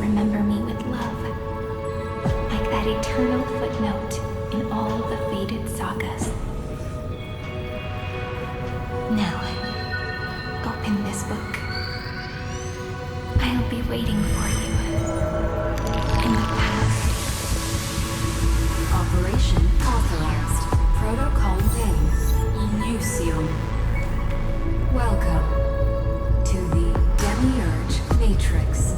remember me with love, like that eternal footnote in all the faded sagas. Now, open this book. I'll be waiting for you in the past. Operation authorized. Protocol name, Lucium. Welcome to the Demiurge Matrix.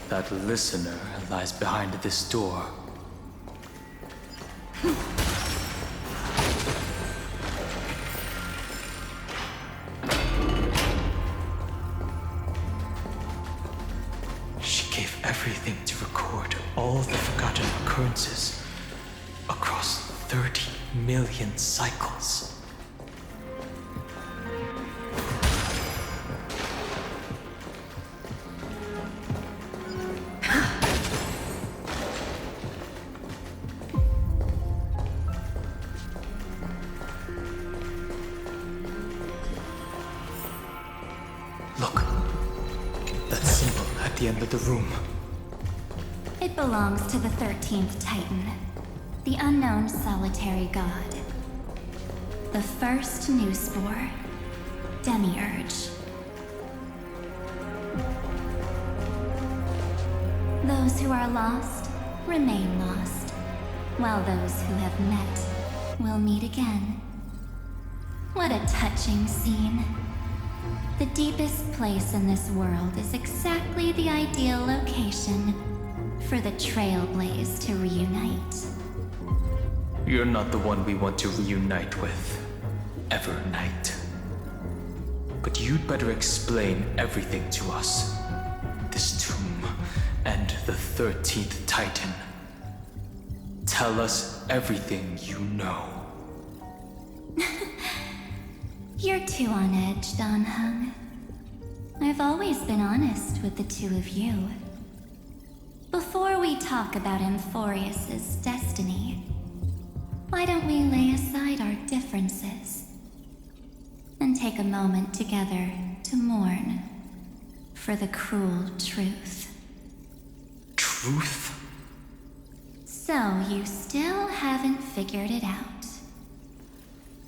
That listener lies behind this door. She gave everything to record all the forgotten occurrences across 30 million cycles. Look, that symbol at the end of the room. It belongs to the 13th Titan, the unknown solitary god. The first new spore, Demiurge. Those who are lost remain lost, while those who have met will meet again. What a touching scene. The deepest place in this world is exactly the ideal location for the Trailblaze to reunite. You're not the one we want to reunite with, Evernight. But you'd better explain everything to us. This tomb and the 13th Titan. Tell us everything you know. You're too on edge, Don Hung. I've always been honest with the two of you. Before we talk about Amphorius's destiny, why don't we lay aside our differences and take a moment together to mourn for the cruel truth? Truth? So you still haven't figured it out.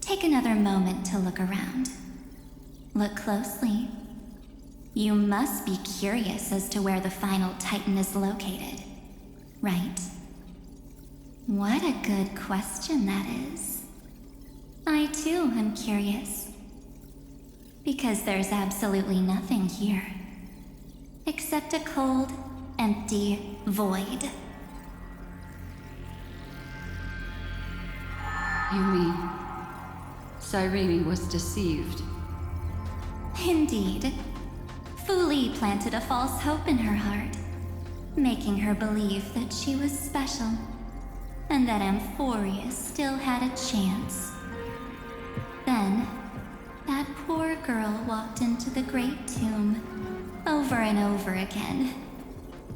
Take another moment to look around. Look closely. You must be curious as to where the final Titan is located, right? What a good question that is. I too am curious. Because there's absolutely nothing here. Except a cold, empty void. You mean Cyrene was deceived? Indeed. Fu Li planted a false hope in her heart, making her believe that she was special, and that Amphorius still had a chance. Then, that poor girl walked into the Great Tomb over and over again,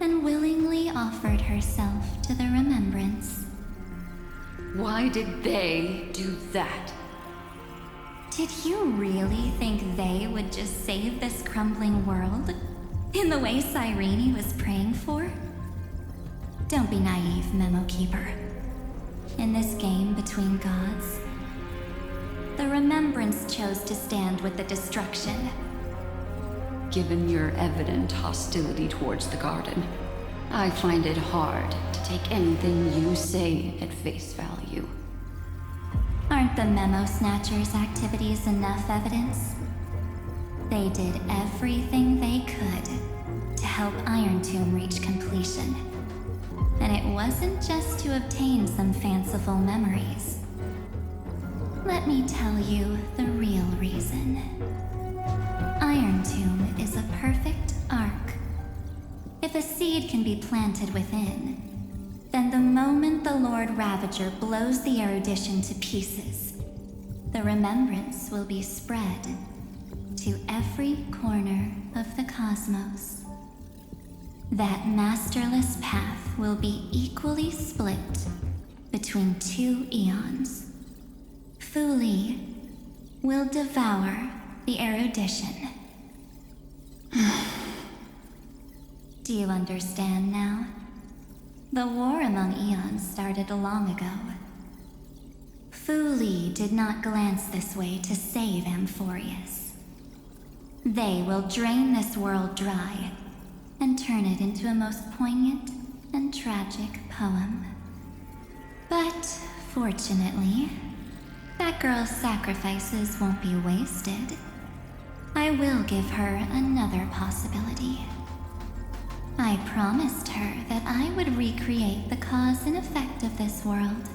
and willingly offered herself to the remembrance. Why did they do that? Did you really think they would just save this crumbling world? In the way Cyrene was praying for? Don't be naive, Memo Keeper. In this game between gods, the Remembrance chose to stand with the destruction. Given your evident hostility towards the Garden, I find it hard to take anything you say at face value. Aren't the Memo Snatchers' activities enough evidence? They did everything they could to help Iron Tomb reach completion. And it wasn't just to obtain some fanciful memories. Let me tell you the real reason. Iron Tomb is a perfect ark. If a seed can be planted within, then the moment the Lord Ravager blows the erudition to pieces, the remembrance will be spread to every corner of the cosmos. That masterless path will be equally split between two eons. Fu Li will devour the erudition. Do you understand now? The war among eons started long ago. Fu Li did not glance this way to save Amphorius. They will drain this world dry and turn it into a most poignant and tragic poem. But fortunately, that girl's sacrifices won't be wasted. I will give her another possibility. I promised her that I would recreate the cause and effect of this world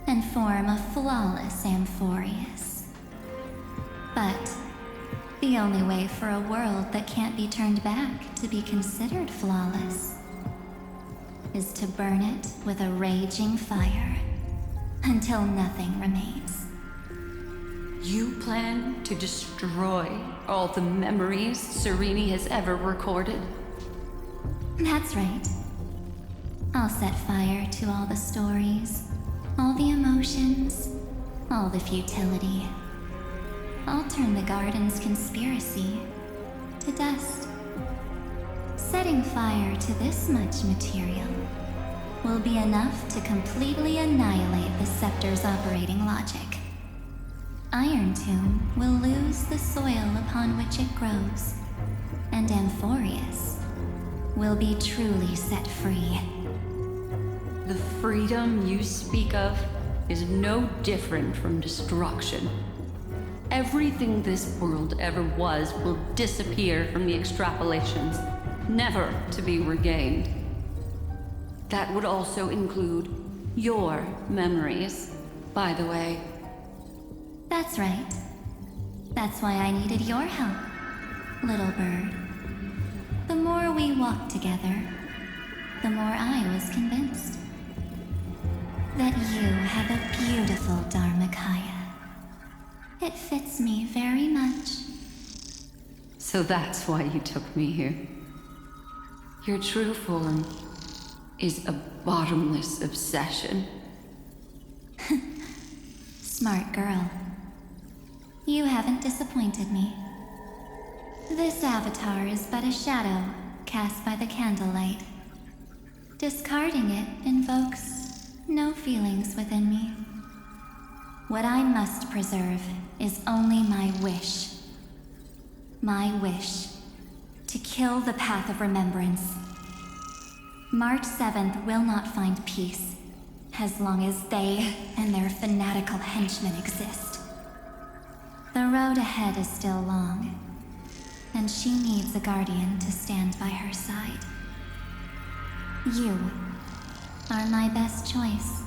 and form a flawless Amphorius. But the only way for a world that can't be turned back to be considered flawless is to burn it with a raging fire until nothing remains. You plan to destroy all the memories Serene has ever recorded? That's right. I'll set fire to all the stories, all the emotions, all the futility. I'll turn the garden's conspiracy to dust. Setting fire to this much material will be enough to completely annihilate the scepter's operating logic. Iron Tomb will lose the soil upon which it grows, and Amphorius will be truly set free. The freedom you speak of is no different from destruction. Everything this world ever was will disappear from the extrapolations, never to be regained. That would also include your memories, by the way. That's right. That's why I needed your help, little bird. The more we walked together, the more I was convinced that you have a beautiful Dharmakaya. It fits me very much. So that's why you took me here. Your true form is a bottomless obsession. Smart girl. You haven't disappointed me. This avatar is but a shadow cast by the candlelight. Discarding it invokes no feelings within me. What I must preserve is only my wish. My wish to kill the path of remembrance. March 7th will not find peace as long as they and their fanatical henchmen exist. The road ahead is still long, and she needs a guardian to stand by her side. You are my best choice.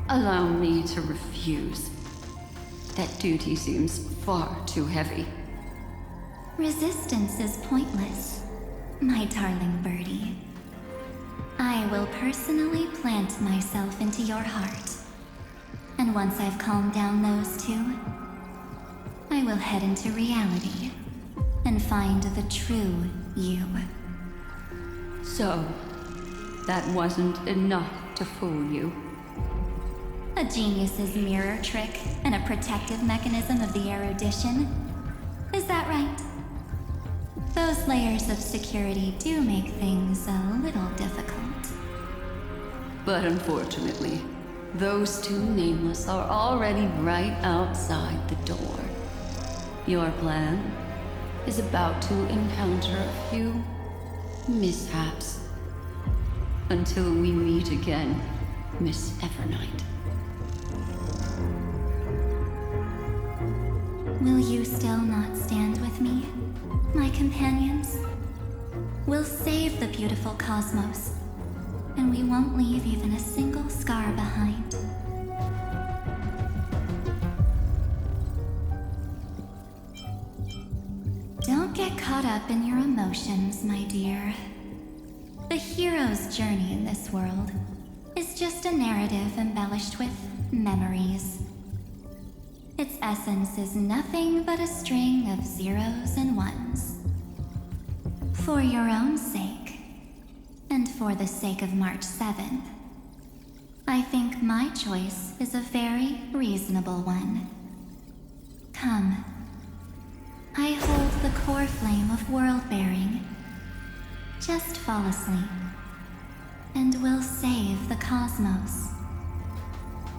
Allow me to refuse. That duty seems far too heavy. Resistance is pointless, my darling birdie. I will personally plant myself into your heart. And once I've calmed down those two, I will head into reality and find the true you. So, that wasn't enough to fool you. A genius's mirror trick and a protective mechanism of the erudition. Is that right? Those layers of security do make things a little difficult. But unfortunately, those two nameless are already right outside the door. Your plan is about to encounter a few mishaps. Until we meet again, Miss Evernight. Will you still not stand with me, my companions? We'll save the beautiful cosmos. and we won't leave even a single scar behind. Don't get caught up in your emotions, my dear. The hero's journey in this world is just a narrative embellished with memories. Its essence is nothing but a string of zeros and ones. For your own sake, and for the sake of March 7th, I think my choice is a very reasonable one. Come. I hold the core flame of world-bearing. Just fall asleep, and we'll save the cosmos.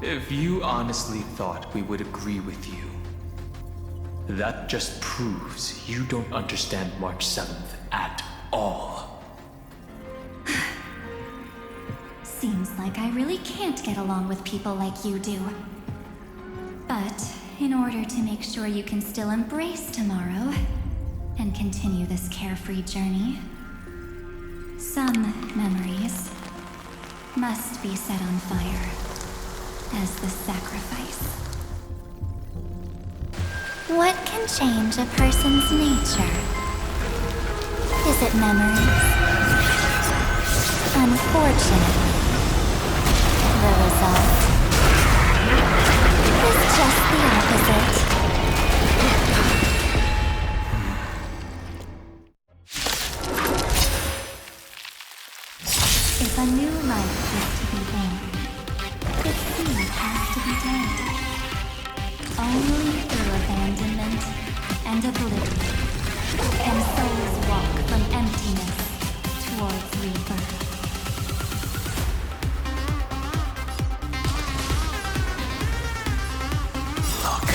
If you honestly thought we would agree with you, that just proves you don't understand March 7th at all. Seems like I really can't get along with people like you do. But in order to make sure you can still embrace tomorrow and continue this carefree journey, some memories must be set on fire as the sacrifice. What can change a person's nature? Is it memories? Unfortunately, the result is just the opposite. If a new life is to be born, its seed has to be dead. Only through abandonment and oblivion can souls walk from emptiness towards rebirth. Look,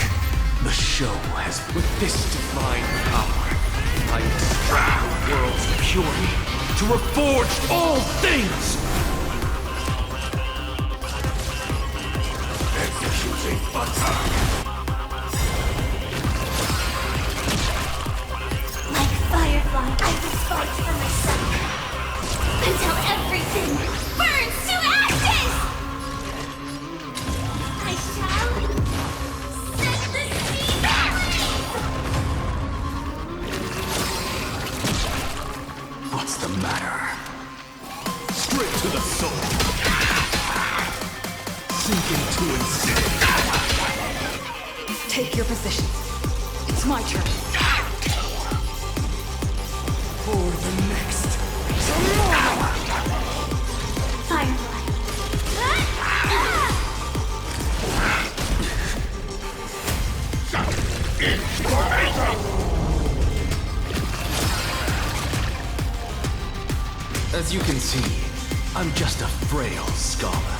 the show has with this divine power, I extract the world's purity to reforge all things! Executing attack! Like Firefly, I respond for myself until everything burns to ashes! I shall set the sea ablaze! What's the matter? Straight to the soul! Sink into insanity! Take your positions. It's my turn. For the next Firefly. As you can see, I'm just a frail scholar.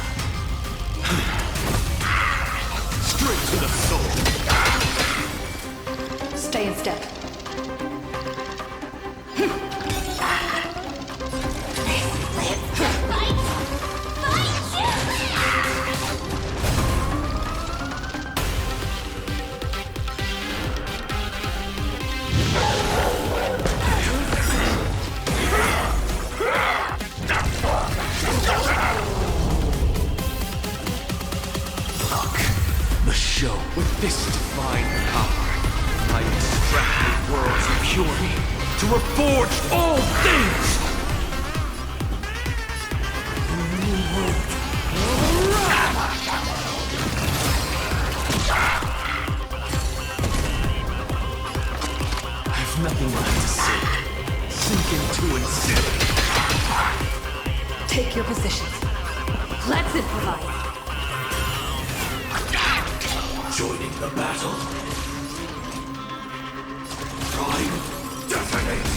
Straight to the soul! Stay in step. The show with this divine power, I extract the world's purity to reforge all things! I have nothing left to say. Sink into insanity. Take your positions. Let's improvise. Joining the battle. Prime detonate.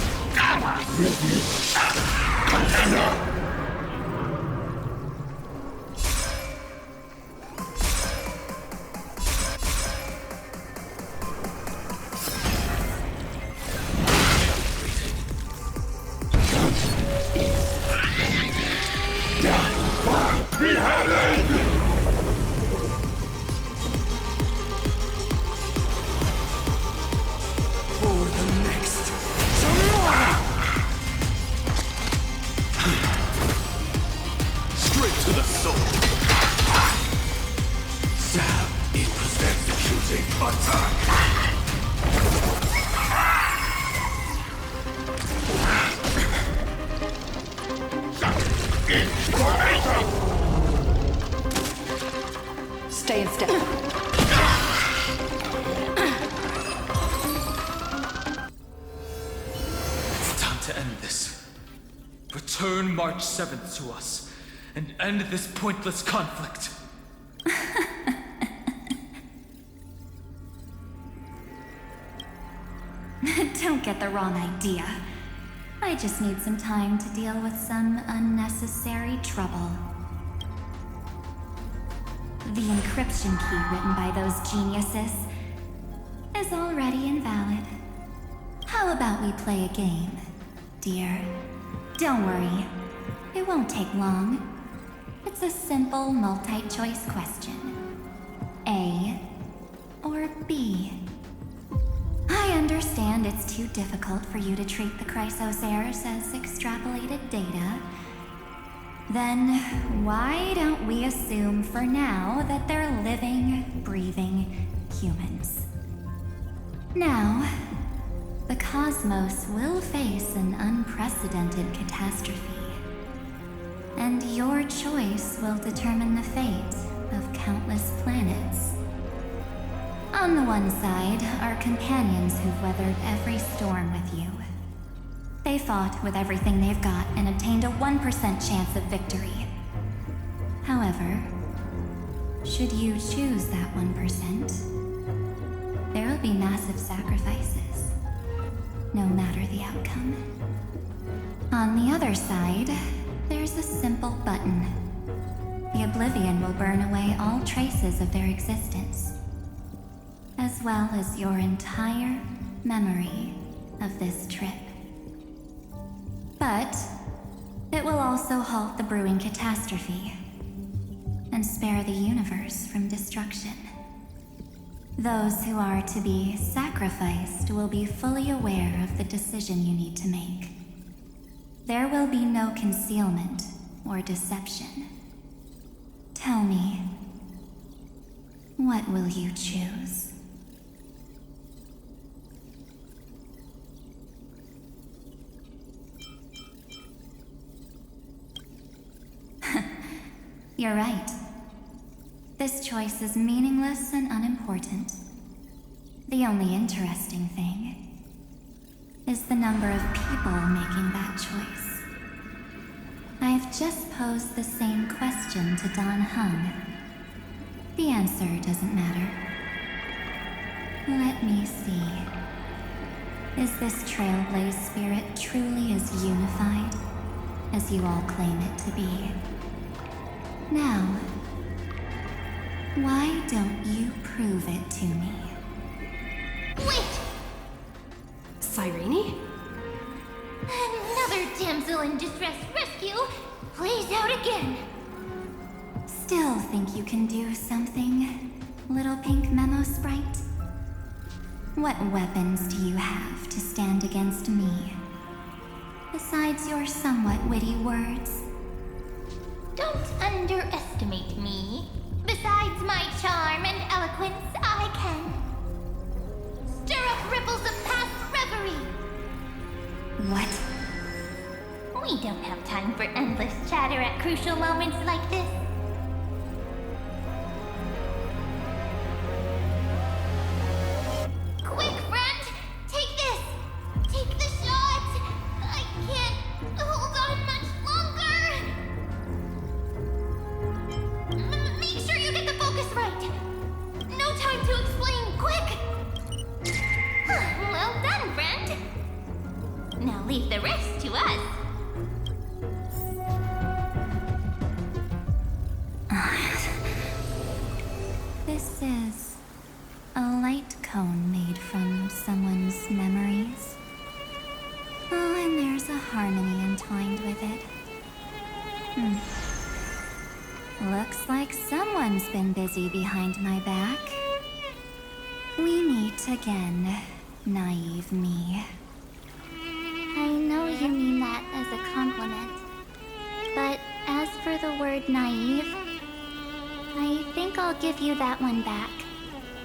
For the next tomorrow. to the soul. Sound equals executing attack. Stay in step. It's time to end this. Return March 7th to us, and end this pointless conflict. Don't get the wrong idea. I just need some time to deal with some unnecessary trouble. The encryption key written by those geniuses is already invalid. How about we play a game, dear? Don't worry, it won't take long. It's a simple multi-choice question. A or B? I understand it's too difficult for you to treat the Chrysosaurs as extrapolated data. Then why don't we assume for now that they're living, breathing humans? Now, the cosmos will face an unprecedented catastrophe. And your choice will determine the fate of countless planets. On the one side are companions who've weathered every storm with you. They fought with everything they've got and obtained a 1% chance of victory. However, should you choose that 1%, there will be massive sacrifices, no matter the outcome. On the other side, there's a simple button. The Oblivion will burn away all traces of their existence, as well as your entire memory of this trip. But it will also halt the brewing catastrophe and spare the universe from destruction. Those who are to be sacrificed will be fully aware of the decision you need to make. There will be no concealment or deception. Tell me, what will you choose? You're right. This choice is meaningless and unimportant. The only interesting thing is the number of people making that choice. I've just posed the same question to Dan Heng. The answer doesn't matter. Let me see. Is this Trailblaze spirit truly as unified as you all claim it to be? Now, why don't you prove it to me? Wait! Cyrene? Another damsel in distress rescue plays out again. Still think you can do something, little pink memo sprite? What weapons do you have to stand against me? Besides your somewhat witty words? Don't underestimate me. Besides my charm and eloquence, I can stir up ripples of past reverie. What? We don't have time for endless chatter at crucial moments like this. Quick, friend! Take this! Take the shot! I can't hold on much longer! Make sure you get the focus right! No time to explain, quick! Well done, friend! Now leave the rest to us. This is a light cone made from someone's memories. Oh, and there's a harmony entwined with it. Looks like someone's been busy behind my back. We meet again, naive me. I know you mean that as a compliment. But as for the word naive, I'll give you that one back.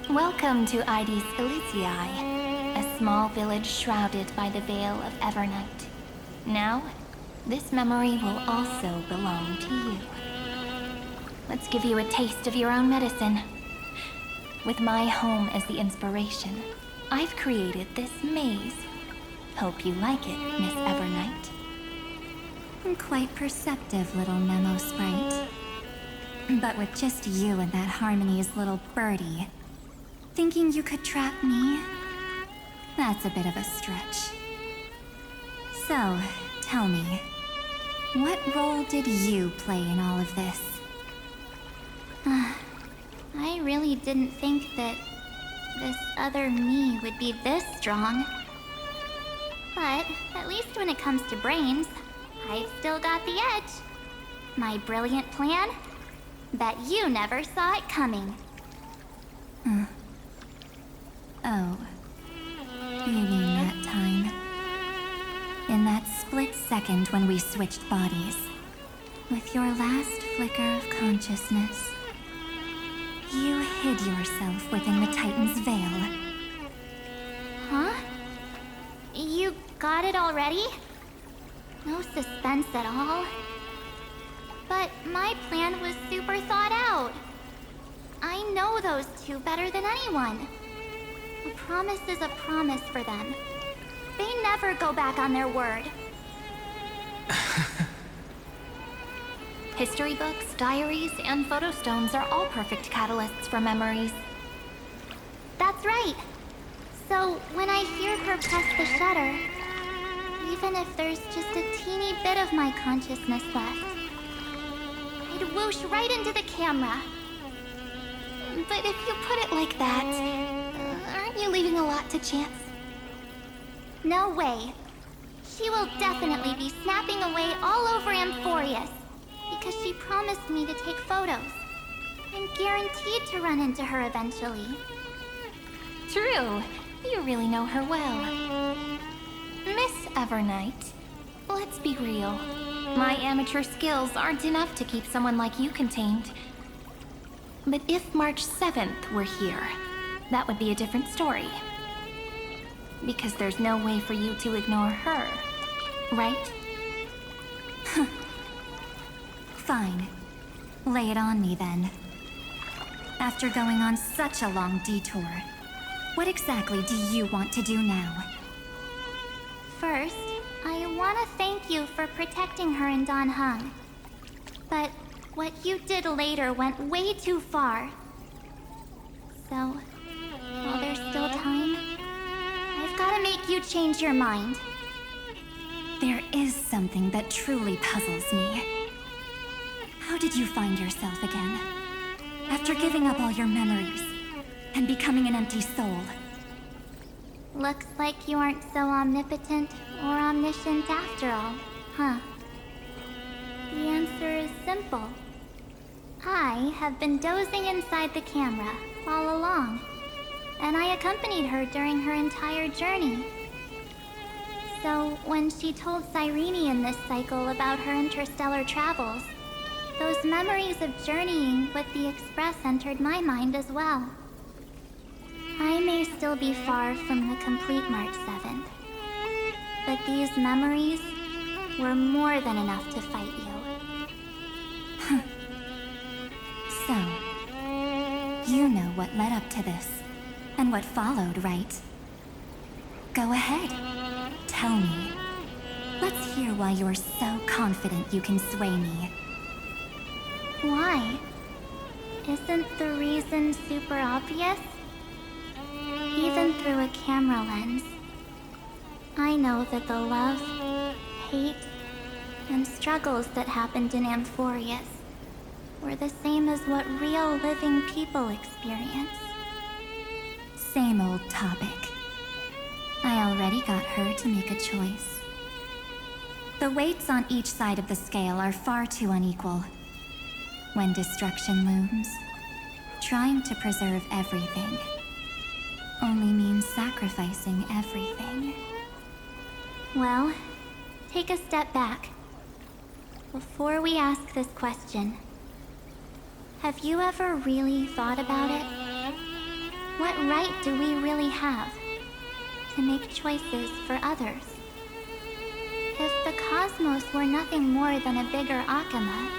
Welcome to Ides Elysiae, a small village shrouded by the veil of Evernight. Now, this memory will also belong to you. Let's give you a taste of your own medicine. With my home as the inspiration, I've created this maze. Hope you like it, Miss Evernight. Quite perceptive little memo sprite. But with just you and that Harmony's little birdie, thinking you could trap me? That's a bit of a stretch. So, tell me, what role did you play in all of this? I really didn't think that this other me would be this strong. But at least when it comes to brains, I've still got the edge. My brilliant plan? Bet you never saw it coming. Oh. You mean that time? In that split second when we switched bodies. With your last flicker of consciousness, you hid yourself within the Titan's veil. Huh? You got it already? No suspense at all. But my plan was super thought out. I know those two better than anyone. A promise is a promise for them. They never go back on their word. History books, diaries, and photo stones are all perfect catalysts for memories. That's right. So when I hear her press the shutter, even if there's just a teeny bit of my consciousness left, I'd whoosh right into the camera. But if you put it like that, aren't you leaving a lot to chance? No way. She will definitely be snapping away all over Amphorius, because she promised me to take photos. I'm guaranteed to run into her eventually. True. You really know her well. Miss Evernight, let's be real. My amateur skills aren't enough to keep someone like you contained. But if March 7th were here, that would be a different story. Because there's no way for you to ignore her, right? Fine. Lay it on me then. After going on such a long detour, what exactly do you want to do now? First, I want to thank you for protecting her and Don Hung. But what you did later went way too far. So, while there's still time, I've got to make you change your mind. There is something that truly puzzles me. How did you find yourself again? After giving up all your memories and becoming an empty soul. Looks like you aren't so omnipotent or omniscient after all, huh? The answer is simple. I have been dozing inside the camera all along, and I accompanied her during her entire journey. So when she told Cyrene in this cycle about her interstellar travels, those memories of journeying with the Express entered my mind as well. I may still be far from the complete March 7th, but these memories were more than enough to fight you. So, you know what led up to this, and what followed, right? Go ahead. Tell me. Let's hear why you're so confident you can sway me. Why? Isn't the reason super obvious? Even through a camera lens, I know that the love, hate, and struggles that happened in Amphorius were the same as what real living people experience. Same old topic. I already got her to make a choice. The weights on each side of the scale are far too unequal. When destruction looms, trying to preserve everything only means sacrificing everything. Well, take a step back. Before we ask this question, Have you ever really thought about it? What right do we really have to make choices for others? If the cosmos were nothing more than a bigger Akama,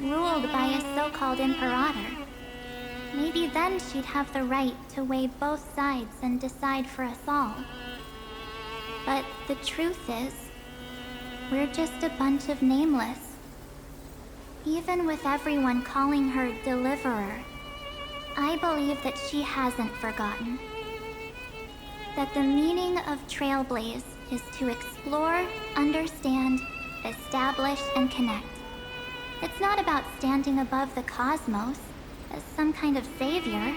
ruled by a so-called imperator, maybe then she'd have the right to weigh both sides and decide for us all. But the truth is, we're just a bunch of nameless. Even with everyone calling her Deliverer, I believe that she hasn't forgotten. That the meaning of Trailblaze is to explore, understand, establish, and connect. It's not about standing above the cosmos as some kind of savior.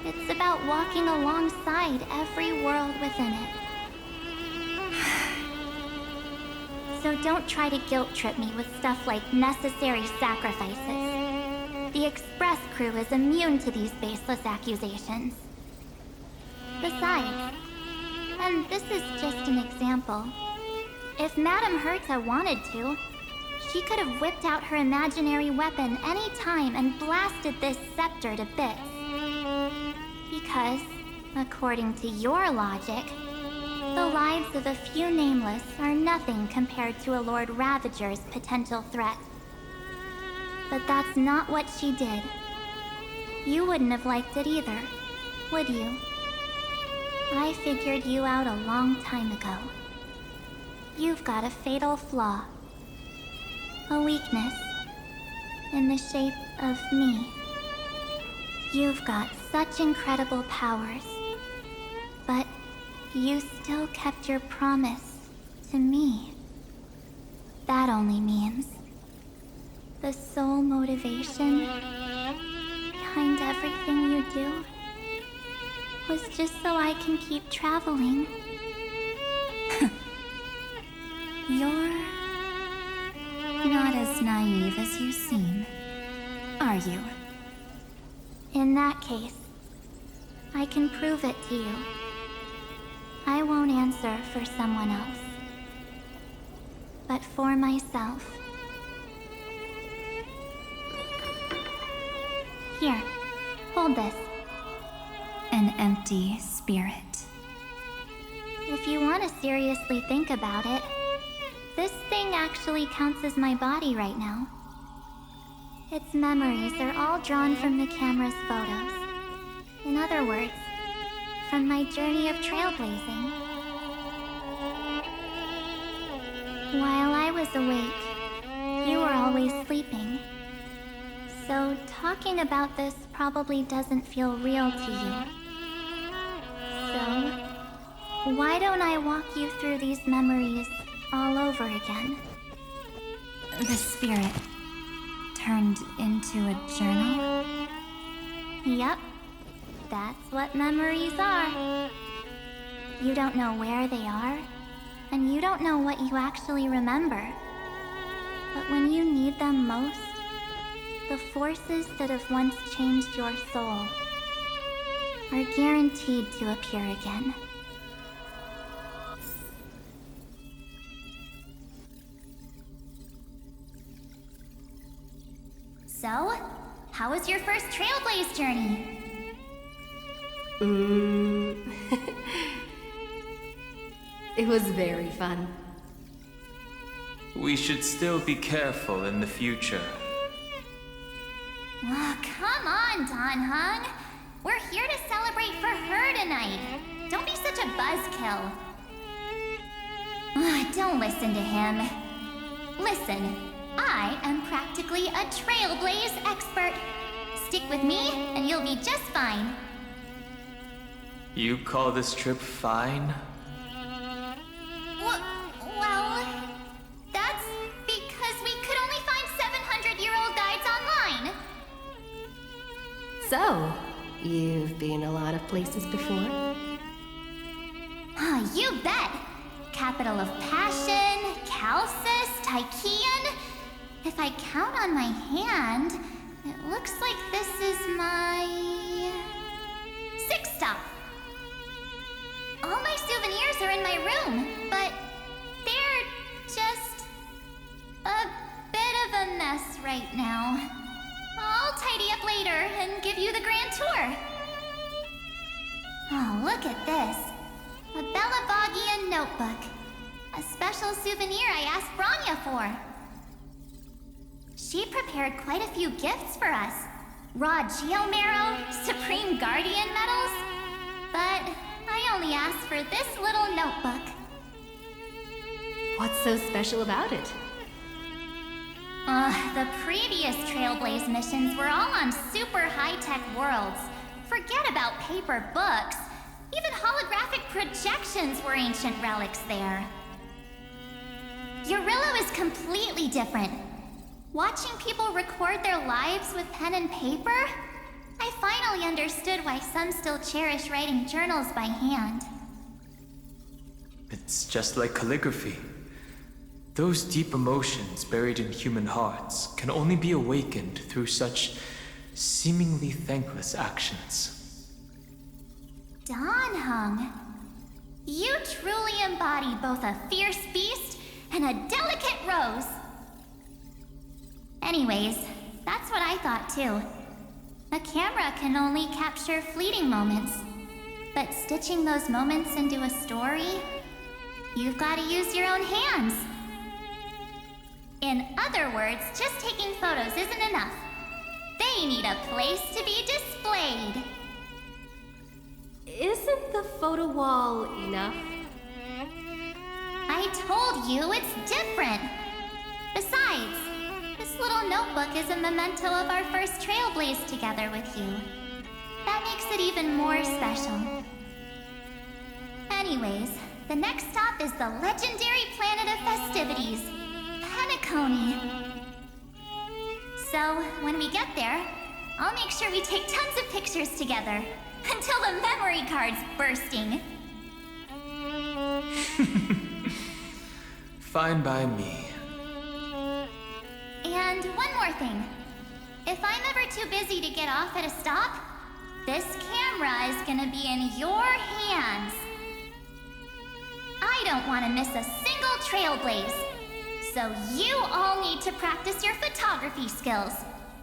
It's about walking alongside every world within it. So don't try to guilt trip me with stuff like necessary sacrifices. The Express crew is immune to these baseless accusations. Besides, and this is just an example, if Madame Herta wanted to, she could have whipped out her imaginary weapon any time and blasted this scepter to bits. Because, according to your logic, the lives of a few nameless are nothing compared to a Lord Ravager's potential threat. But that's not what she did. You wouldn't have liked it either, would you? I figured you out a long time ago. You've got a fatal flaw. A weakness in the shape of me. You've got such incredible powers, but you still kept your promise to me. That only means the sole motivation behind everything you do was just so I can keep traveling. You're not as naive as you seem, are you? In that case, I can prove it to you. I won't answer for someone else, but for myself. Here, hold this. An empty spirit. If you want to seriously think about it, this thing actually counts as my body right now. Its memories are all drawn from the camera's photos. In other words, from my journey of trailblazing. While I was awake, you were always sleeping. So talking about this probably doesn't feel real to you. So, why don't I walk you through these memories all over again? The spirit turned into a journal? Yep, that's what memories are. You don't know where they are, and you don't know what you actually remember. But when you need them most, the forces that have once changed your soul are guaranteed to appear again. So, how was your first Trailblaze journey? It was very fun. We should still be careful in the future. Oh, come on, Don Hung. We're here to celebrate for her tonight. Don't be such a buzzkill. Don't listen to him. Listen, I am practically a Trailblaze expert. Stick with me, and you'll be just fine. You call this trip fine? Well, that's because we could only find 700-year-old guides online. So, you've been a lot of places before? You bet. Capital of Passion, Calcis, Tychean. If I count on my hand, it looks like this is my 6th stop. All my souvenirs are in my room, but they're just a bit of a mess right now. I'll tidy and give you the grand tour. Oh, look at this. A Belabogian notebook. A special souvenir I asked Branya for. She prepared quite a few gifts for us. Raw Geomarrow, Supreme Guardian medals. But I only asked for this little notebook. What's so special about it? The previous Trailblaze missions were all on super high-tech worlds. Forget about paper books. Even holographic projections were ancient relics there. Eurillo is completely different. Watching people record their lives with pen and paper, I finally understood why some still cherish writing journals by hand. It's just like calligraphy. Those deep emotions buried in human hearts can only be awakened through such seemingly thankless actions. Danheng, you truly embody both a fierce beast and a delicate rose. Anyways, that's what I thought too. A camera can only capture fleeting moments, but stitching those moments into a story, you've got to use your own hands. In other words, just taking photos isn't enough. They need a place to be displayed. Isn't the photo wall enough? I told you it's different. Besides, this little notebook is a memento of our first Trailblaze together with you. That makes it even more special. Anyways, the next stop is the legendary planet of festivities, Penacony. So, when we get there, I'll make sure we take tons of pictures together, until the memory card's bursting. Fine by me. And one more thing. If I'm ever too busy to get off at a stop, this camera is gonna be in your hands. I don't want to miss a single Trailblaze. So you all need to practice your photography skills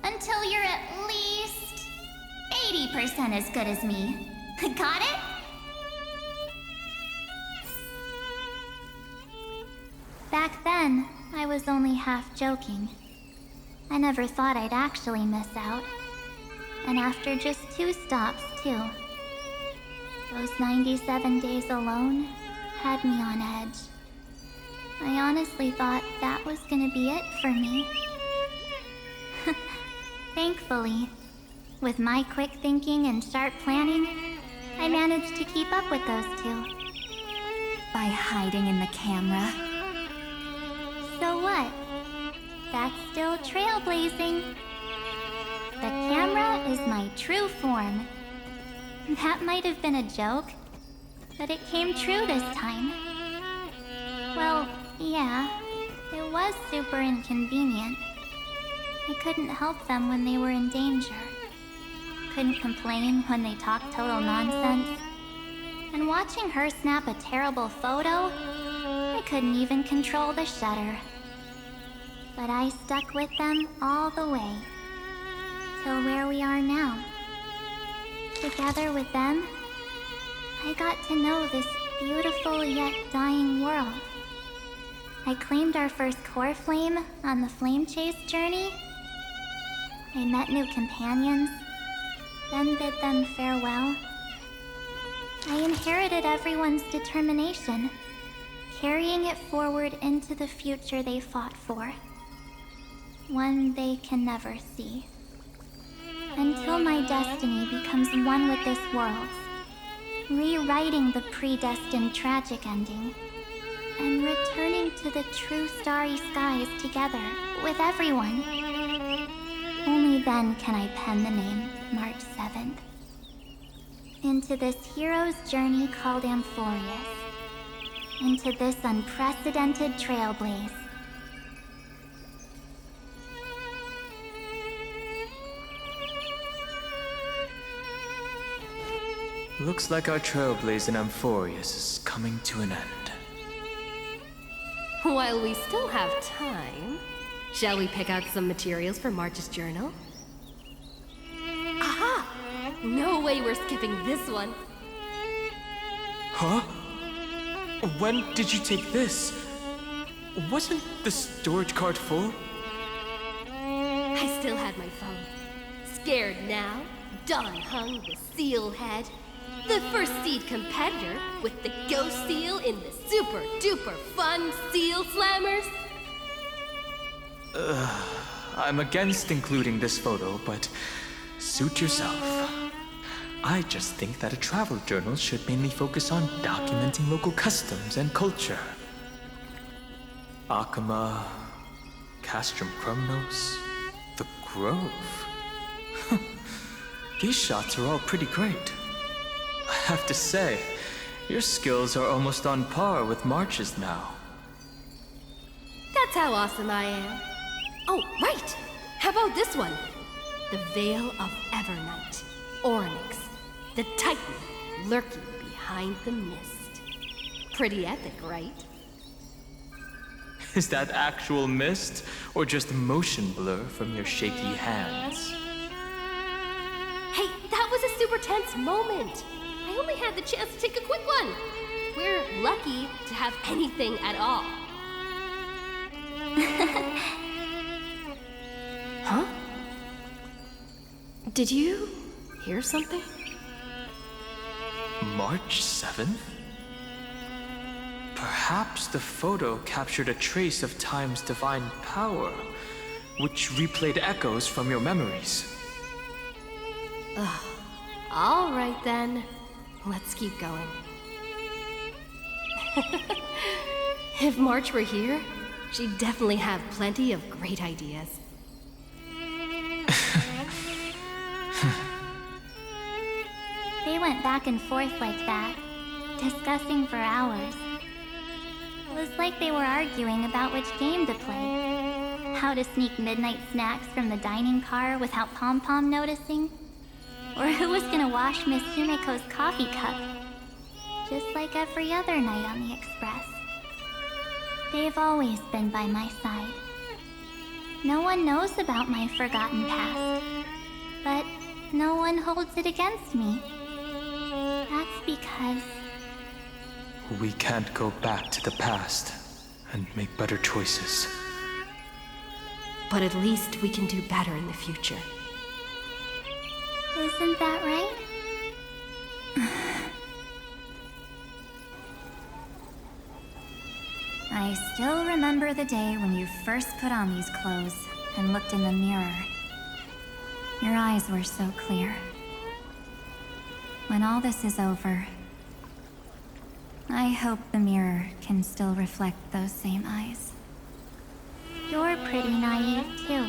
until you're at least 80% as good as me. Got it? Back then, I was only half joking. I never thought I'd actually miss out. And after just 2 stops, too. Those 97 days alone had me on edge. I honestly thought that was gonna be it for me. Thankfully, with my quick thinking and sharp planning, I managed to keep up with those 2. By hiding in the camera. So what? That's still trailblazing. The camera is my true form. That might have been a joke, but it came true this time. Well, yeah, it was super inconvenient. I couldn't help them when they were in danger. Couldn't complain when they talked total nonsense. And watching her snap a terrible photo, I couldn't even control the shutter. But I stuck with them all the way. Till where we are now. Together with them, I got to know this beautiful yet dying world. I claimed our first core flame on the flame chase journey. I met new companions, then bid them farewell. I inherited everyone's determination, carrying it forward into the future they fought for. One they can never see. Until my destiny becomes one with this world's, rewriting the predestined tragic ending, and returning to the true starry skies together with everyone. Only then can I pen the name March 7th. Into this hero's journey called Amphorius. Into this unprecedented trailblaze. Looks like our trailblaze in Amphorius is coming to an end. While we still have time, shall we pick out some materials for March's journal? No way we're skipping this one. Huh? When did you take this? Wasn't the storage card full? I still had my phone. Scared now? Don hung the seal head. The first seed competitor with the ghost seal in the super duper fun seal slammers. I'm against including this photo, but suit yourself. I just think that a travel journal should mainly focus on documenting local customs and culture. Akama, Castrum Krumnos, the Grove. These shots are all pretty great. I have to say, your skills are almost on par with March's now. That's how awesome I am. Oh, right! How about this one? The Veil of Evernight. Oryx, the Titan lurking behind the mist. Pretty epic, right? Is that actual mist, or just motion blur from your shaky hands? Hey, that was a super tense moment. I only had the chance to take a quick one. We're lucky to have anything at all. Huh? Did you hear something? March 7th? Perhaps the photo captured a trace of time's divine power, which replayed echoes from your memories. All right then. Let's keep going. If March were here, she'd definitely have plenty of great ideas. They went back and forth like that, discussing for hours. It was like they were arguing about which game to play. How to sneak midnight snacks from the dining car without Pom-Pom noticing. Or who was gonna wash Miss Himiko's coffee cup. Just like every other night on the Express. They've always been by my side. No one knows about my forgotten past. But no one holds it against me. That's because... We can't go back to the past and make better choices. But at least we can do better in the future. Isn't that right? I still remember the day when you first put on these clothes and looked in the mirror. Your eyes were so clear. When all this is over, I hope the mirror can still reflect those same eyes. You're pretty naive, too.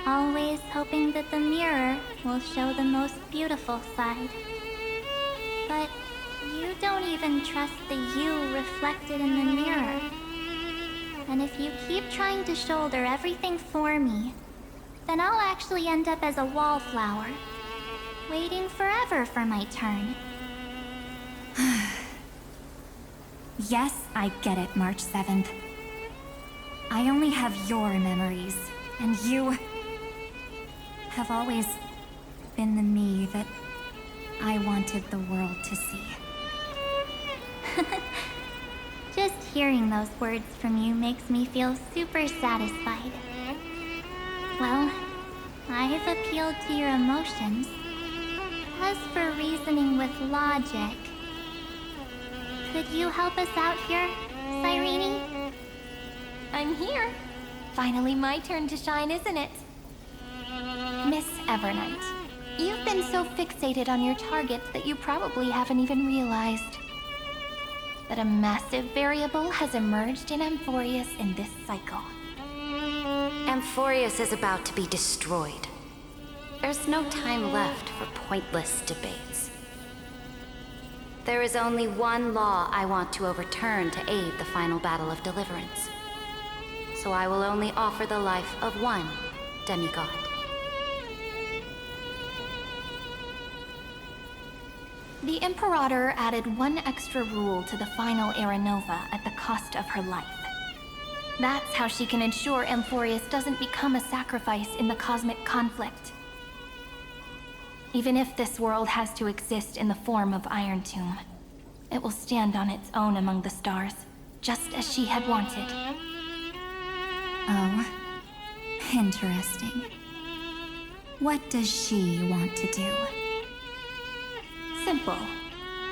Always hoping that the mirror will show the most beautiful side. But you don't even trust the you reflected in the mirror. And if you keep trying to shoulder everything for me, then I'll actually end up as a wallflower, waiting forever for my turn. Yes, I get it, March 7th. I only have your memories, and you have always been the me that I wanted the world to see. Just hearing those words from you makes me feel super satisfied. Well, I've appealed to your emotions. As for reasoning with logic, could you help us out here, Cyrene? I'm here. Finally my turn to shine, isn't it? Miss Evernight, you've been so fixated on your targets that you probably haven't even realized that a massive variable has emerged in Amphorius in this cycle. Amphorius is about to be destroyed. There's no time left for pointless debates. There is only one law I want to overturn to aid the final battle of deliverance. So I will only offer the life of one demigod. The Imperator added one extra rule to the final Era Nova at the cost of her life. That's how she can ensure Amphorius doesn't become a sacrifice in the cosmic conflict. Even if this world has to exist in the form of Iron Tomb, it will stand on its own among the stars, just as she had wanted. Oh, interesting. What does she want to do? Simple.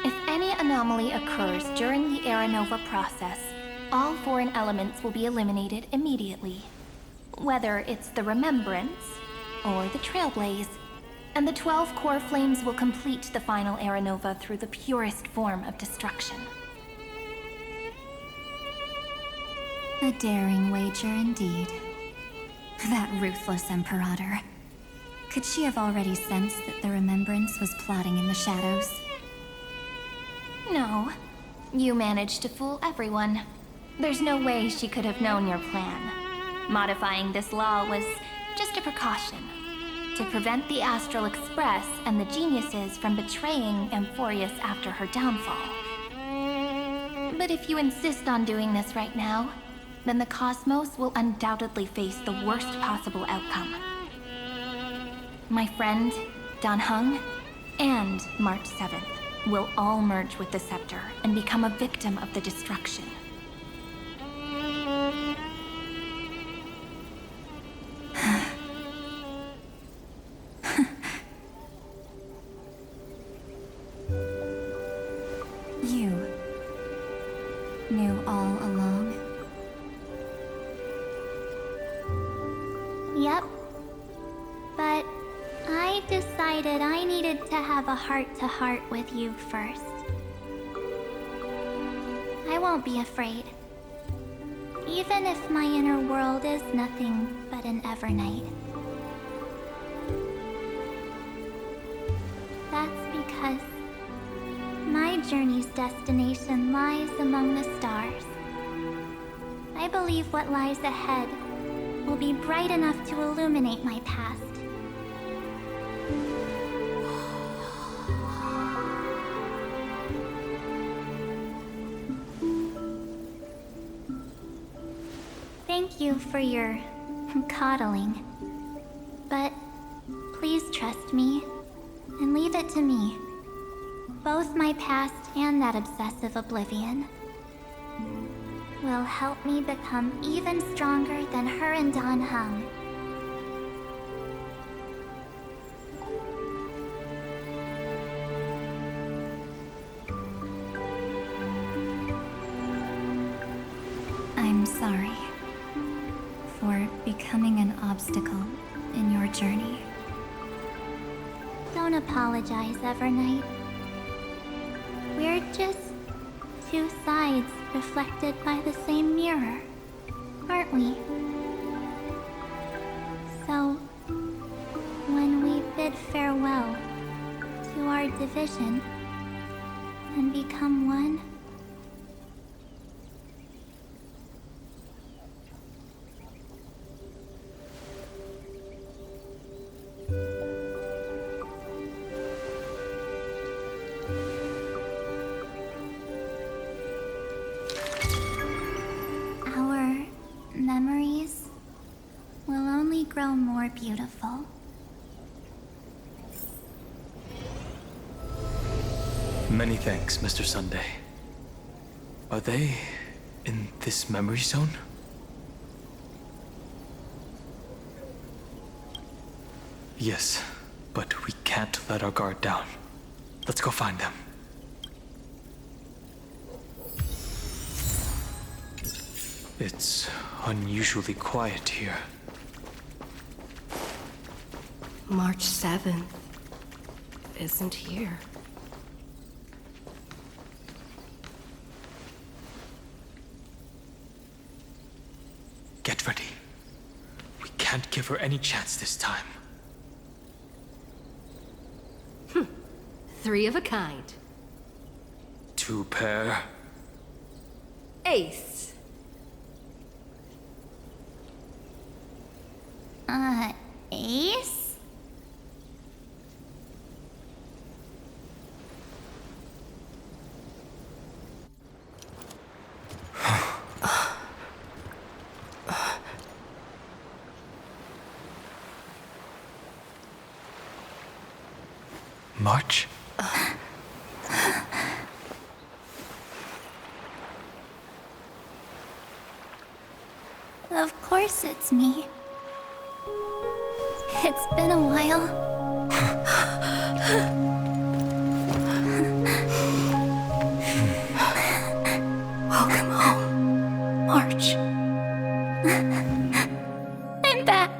If any anomaly occurs during the Era Nova process, all foreign elements will be eliminated immediately. Whether it's the Remembrance or the Trailblaze, and the 12 core flames will complete the final Era Nova through the purest form of destruction. A daring wager indeed. That ruthless Imperator. Could she have already sensed that the Remembrance was plotting in the shadows? No. You managed to fool everyone. There's no way she could have known your plan. Modifying this law was just a precaution, to prevent the Astral Express and the geniuses from betraying Amphorius after her downfall. But if you insist on doing this right now, then the Cosmos will undoubtedly face the worst possible outcome. My friend, Dan Heng, and March 7th will all merge with the Scepter and become a victim of the destruction. You knew all along? Yep. But I decided I needed to have a heart-to-heart with you first. I won't be afraid. Even if my inner world is nothing but an Evernight. That's because my journey's destination lies among the stars. I believe what lies ahead will be bright enough to illuminate my past. Thank you for your coddling. But please trust me and leave it to me. Both my past and that obsessive oblivion will help me become even stronger than her and Dan Heng. I'm sorry for becoming an obstacle in your journey. Don't apologize, Evernight. We're just two sides reflected by the same mirror, aren't we? So, when we bid farewell to our division and become one, our memories will only grow more beautiful. Many thanks, Mr. Sunday. Are they in this memory zone? Yes, but we can't let our guard down. Let's go find them. It's unusually quiet here. March 7th isn't here. Get ready. We can't give her any chance this time. Three of a kind. Two pair. Ace. Ace? March? Of course it's me. It's been a while. Welcome home, March. I'm back.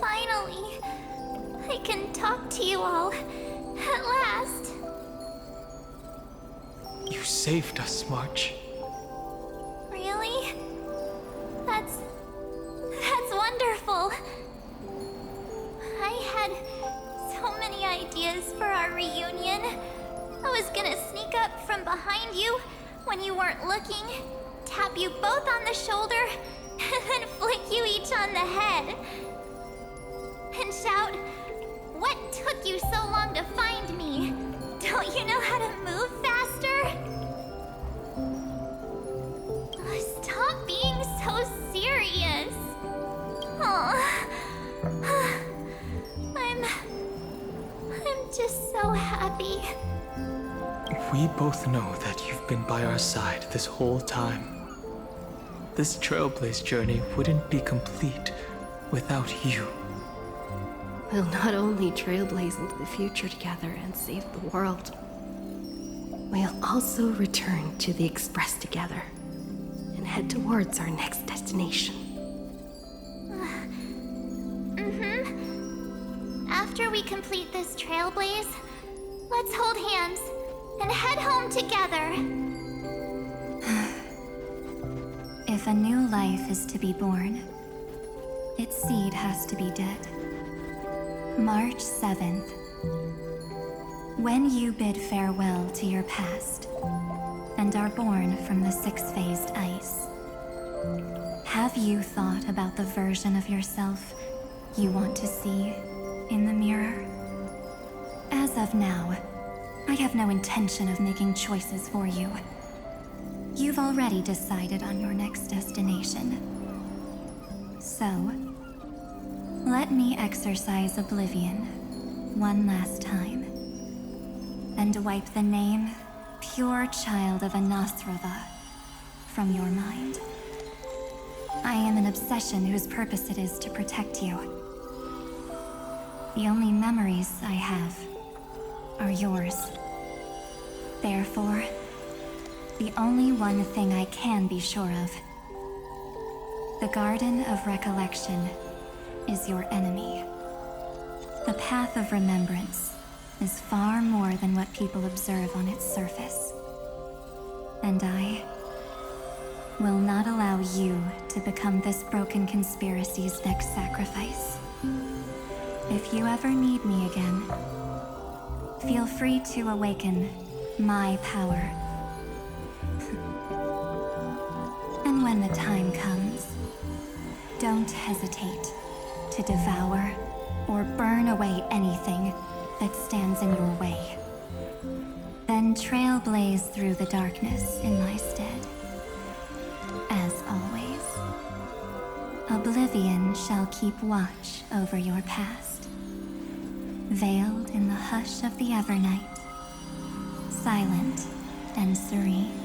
Finally, I can talk to you all at last. You saved us, March. Really? That's wonderful. I had so many ideas for our reunion. I was gonna sneak up from behind you when you weren't looking, tap you both on the shoulder, and then flick you each on the head. And shout, "What took you so long to find me? Don't you know how to move faster?" Stop being so serious. Aw. I'm just so happy. We both know that you've been by our side this whole time. This Trailblaze journey wouldn't be complete without you. We'll not only trailblaze into the future together and save the world, we'll also return to the Express together and head towards our next destination. After we complete this trailblaze, let's hold hands and head home together. If a new life is to be born, its seed has to be dead. March 7th. When you bid farewell to your past and are born from the six-phased ice, have you thought about the version of yourself you want to see in the mirror? As of now, I have no intention of making choices for you. You've already decided on your next destination. So, let me exercise oblivion one last time and wipe the name Pure Child of Anasrava from your mind. I am an obsession whose purpose it is to protect you. The only memories I have are yours. Therefore, the only one thing I can be sure of, the Garden of Recollection is your enemy. The Path of Remembrance is far more than what people observe on its surface. And I will not allow you to become this broken conspiracy's next sacrifice. If you ever need me again, feel free to awaken my power. And when the time comes, don't hesitate to devour or burn away anything that stands in your way. Then trailblaze through the darkness in my stead. As always, oblivion shall keep watch over your past, veiled in the hush of the Evernight, silent and serene.